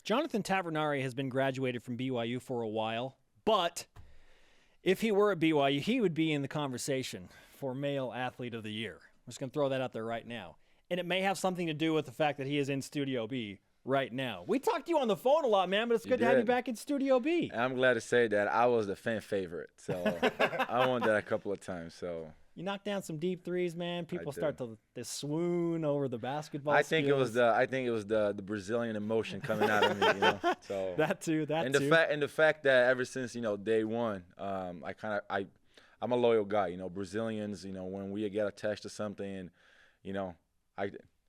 Jonathan Tavernari has been graduated from BYU for a while, but if he were at BYU, he would be in the conversation for Male Athlete of the Year. I'm just going to throw that out there right now. And it may have something to do with the fact that he is in Studio B right now. We talked to you on the phone a lot, man, but it's good to have you back in Studio B. I'm glad to say that I was the fan favorite, so I won that a couple of times. So you knocked down some deep threes, man. People start to swoon over the basketball. I think it was the Brazilian emotion coming out of me, you know. So that too. The fact that ever since day one, I'm a loyal guy. You know, Brazilians, when we get attached to something, and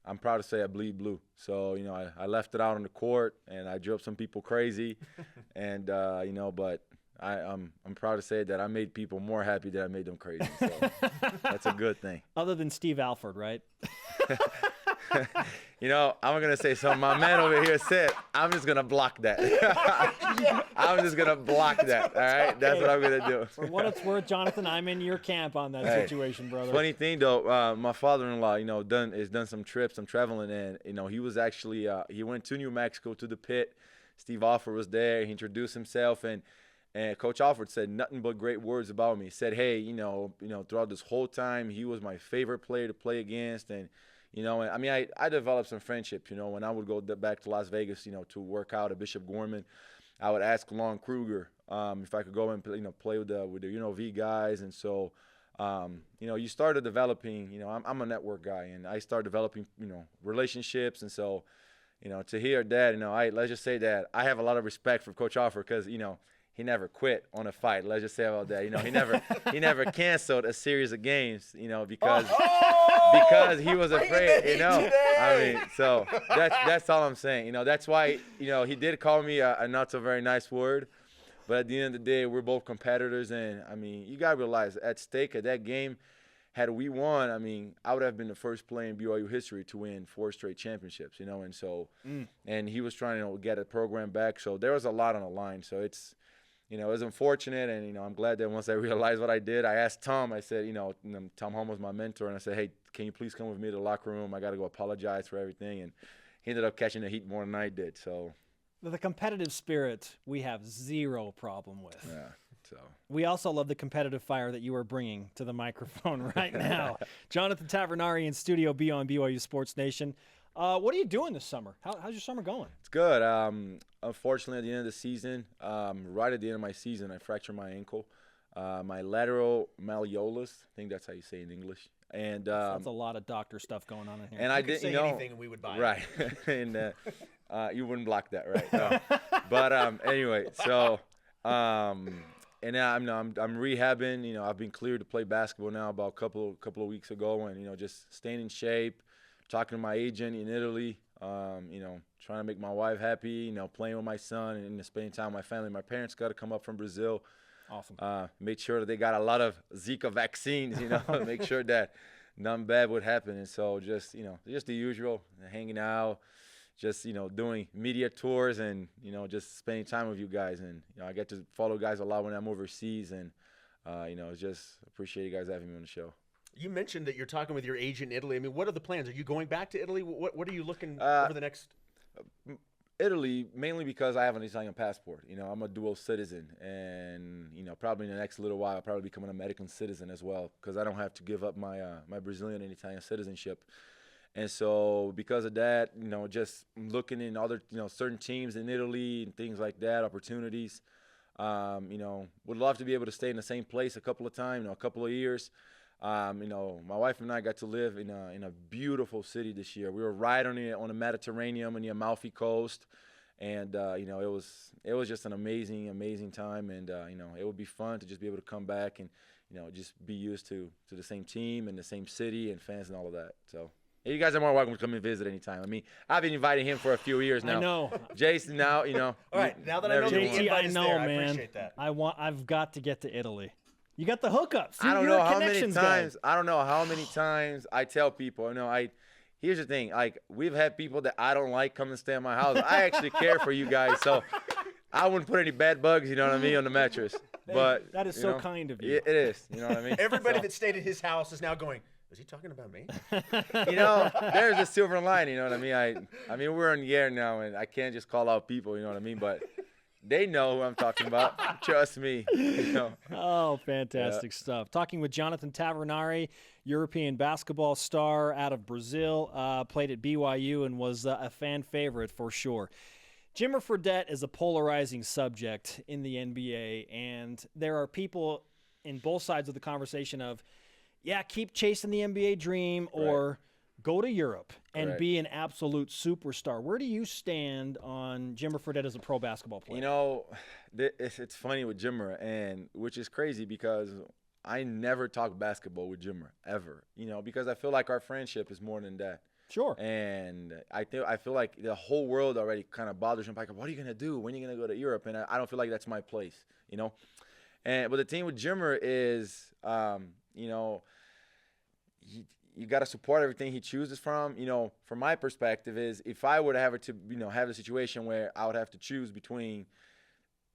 I'm proud to say I bleed blue. So, I left it out on the court, and I drove some people crazy. And, but I'm proud to say that I made people more happy than I made them crazy. So that's a good thing. Other than Steve Alford, right? I'm going to say something my man over here said. I'm just going to block that. I'm just going to block that, all right? That's what I'm going to do. For what it's worth, Jonathan, I'm in your camp on that situation, brother. Funny thing, though, my father-in-law, has done some trips. I'm traveling, and, he was actually he went to New Mexico to the pit. Steve Alford was there. He introduced himself, and Coach Alford said nothing but great words about me. He said, hey, throughout this whole time, he was my favorite player to play against, and I developed some friendship, when I would go back to Las Vegas, to work out at Bishop Gorman. I would ask Lon Kruger if I could go and play with the UNLV guys. And so, you started developing, I'm a network guy, and I started developing, relationships. And so, to hear that, let's just say that I have a lot of respect for Coach Alford because, he never quit on a fight. Let's just say about that. He never canceled a series of games, because he was afraid, so that's all I'm saying. That's why, he did call me a not so very nice word. But at the end of the day, we're both competitors. And, you got to realize at stake at that game, had we won, I would have been the first player in BYU history to win 4 straight championships, and so and he was trying to get a program back. So there was a lot on the line. So it's, it was unfortunate, and, I'm glad that once I realized what I did, I asked Tom, I said, Tom Holm was my mentor, and I said, hey, can you please come with me to the locker room? I got to go apologize for everything. And he ended up catching the heat more than I did. So the competitive spirit we have zero problem with. Yeah. So we also love the competitive fire that you are bringing to the microphone right now. Jonathan Tavernari in Studio B on BYU Sports Nation. What are you doing this summer? How's your summer going? It's good. Unfortunately, at the end of the season, right at the end of my season, I fractured my ankle, my lateral malleolus. I think that's how you say it in English. And that's a lot of doctor stuff going on in here. And I didn't say anything, and we would buy it. Right. And you wouldn't block that, right? No. But anyway, so and now I'm rehabbing. I've been cleared to play basketball now about a couple of weeks ago, and just staying in shape. Talking to my agent in Italy, trying to make my wife happy, playing with my son and spending time with my family. My parents got to come up from Brazil. Awesome. Make sure that they got a lot of Zika vaccines, make sure that nothing bad would happen. And so just the usual, hanging out, just, doing media tours and, just spending time with you guys. And, I get to follow guys a lot when I'm overseas. And, just appreciate you guys having me on the show. You mentioned that you're talking with your agent in Italy. What are the plans? Are you going back to Italy? What are you looking over the next? Italy, mainly because I have an Italian passport. I'm a dual citizen. And, probably in the next little while, I'll probably become an American citizen as well because I don't have to give up my my Brazilian and Italian citizenship. And so because of that, just looking in other, certain teams in Italy and things like that, opportunities, would love to be able to stay in the same place a couple of times, a couple of years. My wife and I got to live in a beautiful city this year. We were right on the Mediterranean on the Amalfi Coast, and it was just an amazing time. And it would be fun to just be able to come back and just be used to the same team and the same city and fans and all of that. So. You guys are more welcome to come and visit anytime. I've been inviting him for a few years now. I know. Jason, now, All right, now that I know the JT, invite I is know, there, man. I appreciate that. I've got to get to Italy. You got the hookups. I don't know how many times I tell people. Here's the thing. Like, we've had people that I don't like come and stay at my house. I actually care for you guys, so I wouldn't put any bad bugs, on the mattress. But that is so kind of you. It is, you know what I mean? Everybody that stayed at his house is now going, Is he talking about me? You know, there's a silver lining. You know what I mean? I mean, we're on the air now, and I can't just call out people. You know what I mean? But they know who I'm talking about. Trust me. You know. Oh, fantastic stuff. Talking with Jonathan Tavernari, European basketball star out of Brazil, played at BYU and was a fan favorite for sure. Jimmer Fredette is a polarizing subject in the NBA, and there are people in both sides of the conversation of, yeah, keep chasing the NBA dream or go to Europe and be an absolute superstar. Where do you stand on Jimmer Fredette as a pro basketball player? You know, it's funny with Jimmer, and which is crazy because I never talk basketball with Jimmer ever. You know, because I feel like our friendship is more than that. Sure. And I feel like the whole world already kind of bothers him. Like, what are you gonna do? When are you gonna go to Europe? And I don't feel like that's my place. You know. But the thing with Jimmer is, you know, you got to support everything he chooses from. You know, from my perspective is if I were to have have a situation where I would have to choose between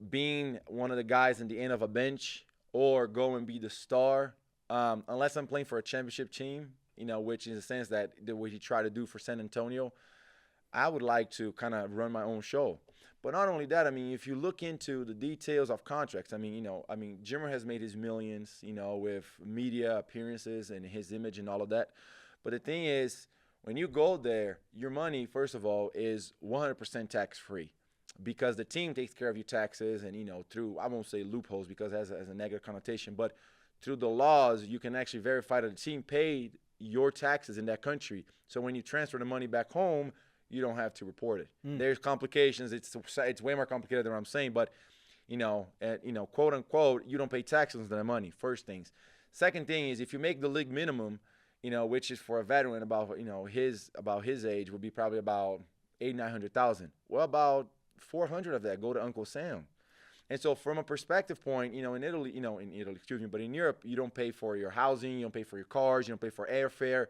being one of the guys in the end of a bench or go and be the star, unless I'm playing for a championship team, you know, which in the sense that the way he tried to do for San Antonio, I would like to kind of run my own show. But not only that, I mean, if you look into the details of contracts, I mean, Jimmer has made his millions, you know, with media appearances and his image and all of that. But the thing is, when you go there, your money, first of all, is 100% tax-free because the team takes care of your taxes and, you know, through, I won't say loopholes because it has a negative connotation, but through the laws, you can actually verify that the team paid your taxes in that country. So when you transfer the money back home, you don't have to report it. There's complications. It's way more complicated than what I'm saying. But, quote unquote, you don't pay taxes on that money. First things. Second thing is if you make the league minimum, you know, which is for a veteran about his age would be probably about $800,000-900,000. Well, about 400 of that go to Uncle Sam. And so from a perspective point, you know, in Italy, but in Europe, you don't pay for your housing, you don't pay for your cars, you don't pay for airfare,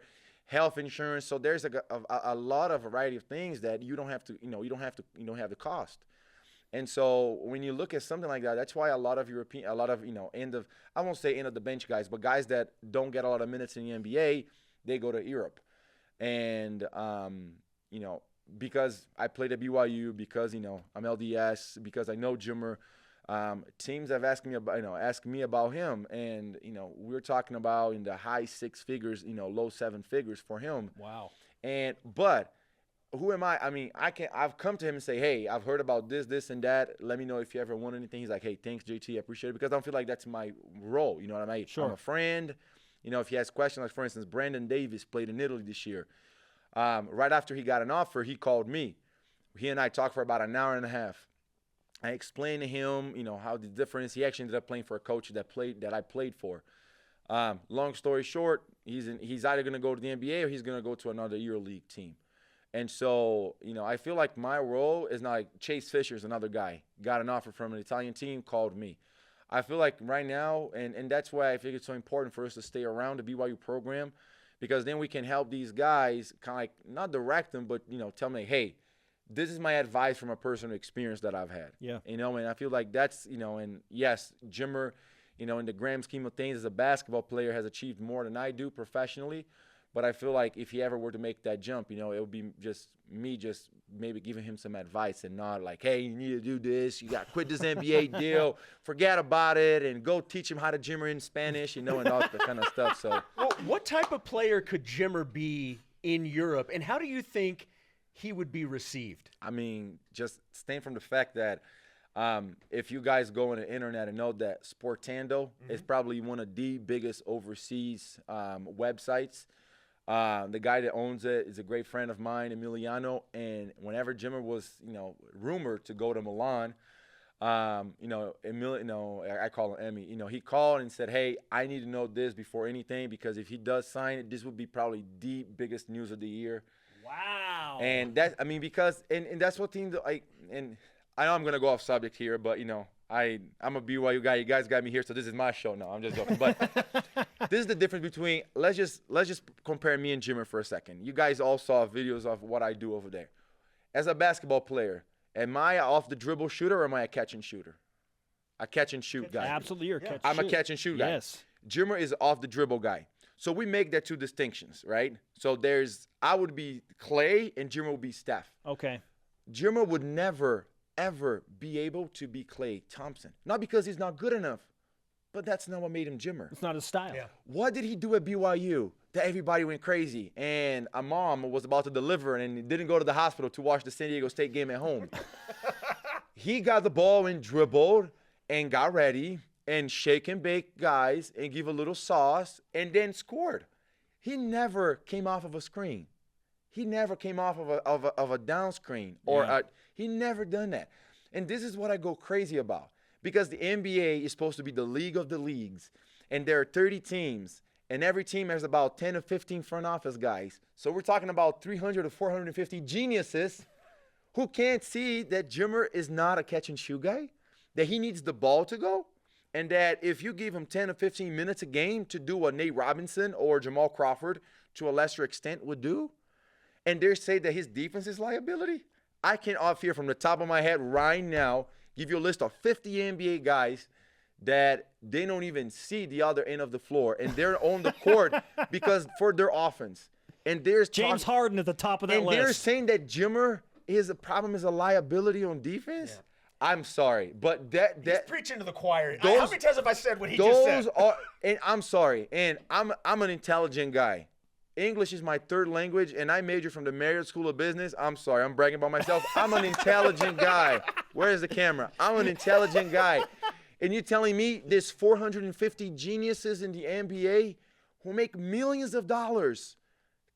health insurance. So there's a lot of variety of things that you don't have the cost. And so when you look at something like that, that's why I won't say end of the bench guys, but guys that don't get a lot of minutes in the NBA, they go to Europe. And, because I played at BYU, because, I'm LDS, because I know Jimmer, teams have asked me about him, and we're talking about in the high six figures, low seven figures for him. Wow. But who am I? I mean, I've come to him and say, hey, I've heard about this and that. Let me know if you ever want anything. He's like, hey, thanks, JT, I appreciate it, because I don't feel like that's my role. You know what I mean? Sure. I'm a friend. If he has questions, like for instance, Brandon Davis played in Italy this year. Right after he got an offer, he called me. He and I talked for about an hour and a half. I explained to him, how the difference. He actually ended up playing for a coach that I played for. Long story short, he's either going to go to the NBA or he's going to go to another EuroLeague team. And so, I feel like my role is not like Chase Fisher's another guy. Got an offer from an Italian team, called me. I feel like right now, and that's why I think it's so important for us to stay around the BYU program, because then we can help these guys kind of like not direct them, but, tell them, like, hey, this is my advice from a personal experience that I've had. Yeah. And I feel like that's, and yes, Jimmer, in the grand scheme of things as a basketball player has achieved more than I do professionally. But I feel like if he ever were to make that jump, it would be just me just maybe giving him some advice and not like, hey, you need to do this. You got to quit this NBA deal. Forget about it and go teach him how to Jimmer in Spanish, and all that kind of stuff. So, well, what type of player could Jimmer be in Europe, and how do you think he would be received? I mean, just staying from the fact that if you guys go on the internet and know that Sportando is probably one of the biggest overseas websites. The guy that owns it is a great friend of mine, Emiliano. And whenever Jimmer was, rumored to go to Milan, I call him Emmy. He called and said, "Hey, I need to know this before anything, because if he does sign it, this would be probably the biggest news of the year." Wow. And that's what teams like. And I know I'm gonna go off subject here, but I'm a BYU guy. You guys got me here, so this is my show. No, I'm just joking. But this is the difference between. Let's just compare me and Jimmer for a second. You guys all saw videos of what I do over there. As a basketball player, am I off the dribble shooter or am I a catch and shooter? A catch and shoot guy. Absolutely, you're a catch. I'm a catch and shoot guy. Yes. Jimmer is off the dribble guy. So we make that two distinctions, right? So I would be Clay and Jimmer would be Steph. Okay. Jimmer would never, ever be able to be Klay Thompson. Not because he's not good enough, but that's not what made him Jimmer. It's not his style. Yeah. What did he do at BYU that everybody went crazy? And a mom was about to deliver and didn't go to the hospital to watch the San Diego State game at home. He got the ball and dribbled and got ready and shake and bake guys and give a little sauce and then scored. He never came off of a screen. He never came off of a down screen or he never done that. And this is what I go crazy about, because the NBA is supposed to be the league of the leagues, and there are 30 teams, and every team has about 10 or 15 front office guys. So we're talking about 300 to 450 geniuses who can't see that Jimmer is not a catch and shoot guy, that he needs the ball to go, and that if you give him 10 or 15 minutes a game to do what Nate Robinson or Jamal Crawford to a lesser extent would do, and they say that his defense is liability, I can off here from the top of my head right now give you a list of 50 NBA guys that they don't even see the other end of the floor, and they're on the court because for their offense. And there's James Harden at the top of that list. And they're saying that Jimmer is a liability on defense. Yeah. I'm sorry, but he's preaching to the choir. How many times have I said what he just said? And I'm sorry, and I'm an intelligent guy. English is my third language, and I majored from the Marriott School of Business. I'm sorry, I'm bragging about myself. I'm an intelligent guy. Where's the camera? I'm an intelligent guy. And you're telling me there's 450 geniuses in the NBA who make millions of dollars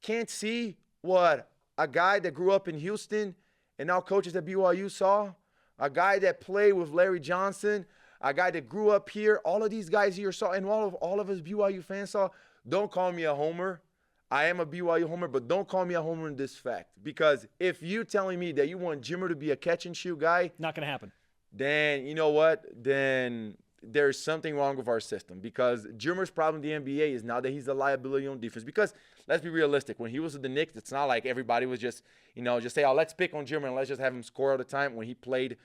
can't see what a guy that grew up in Houston and now coaches at BYU saw? A guy that played with Larry Johnson, a guy that grew up here, all of these guys here saw, and all of us BYU fans saw. Don't call me a homer. I am a BYU homer, but don't call me a homer in this fact. Because if you're telling me that you want Jimmer to be a catch-and-shoot guy. Not going to happen. Then, you know what? Then there's something wrong with our system. Because Jimmer's problem in the NBA is now that he's a liability on defense. Because let's be realistic. When he was with the Knicks, it's not like everybody was just say, oh, let's pick on Jimmer and let's just have him score all the time. When he played,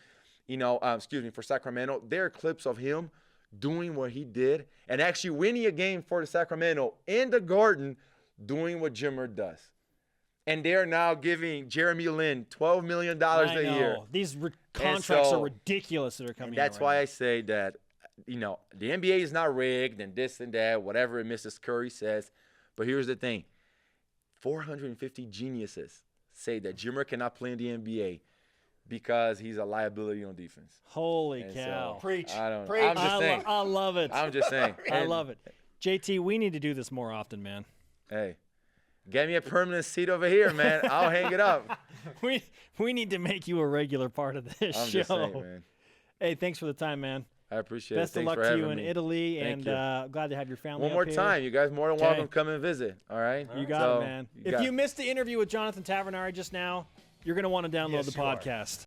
for Sacramento, there are clips of him doing what he did and actually winning a game for the Sacramento in the Garden, doing what Jimmer does. And they're now giving Jeremy Lin $12 million a year. These contracts are ridiculous that are coming out. That's why I say that, the NBA is not rigged and this and that, whatever Mrs. Curry says. But here's the thing. 450 geniuses say that Jimmer cannot play in the NBA because he's a liability on defense. Holy cow. So, Preach. I don't know. Preach. I'm just saying. I love it. I'm just saying. I love it. JT, we need to do this more often, man. Hey, get me a permanent seat over here, man. I'll hang it up. We need to make you a regular part of this show. Just saying, man. Hey, thanks for the time, man. I appreciate it. Best of luck to you in Italy, and glad to have your family One more up here. time. You guys more than welcome to come and visit. All right? You got it, man. If you missed the interview with Jonathan Tavernari just now, you're going to want to download the podcast.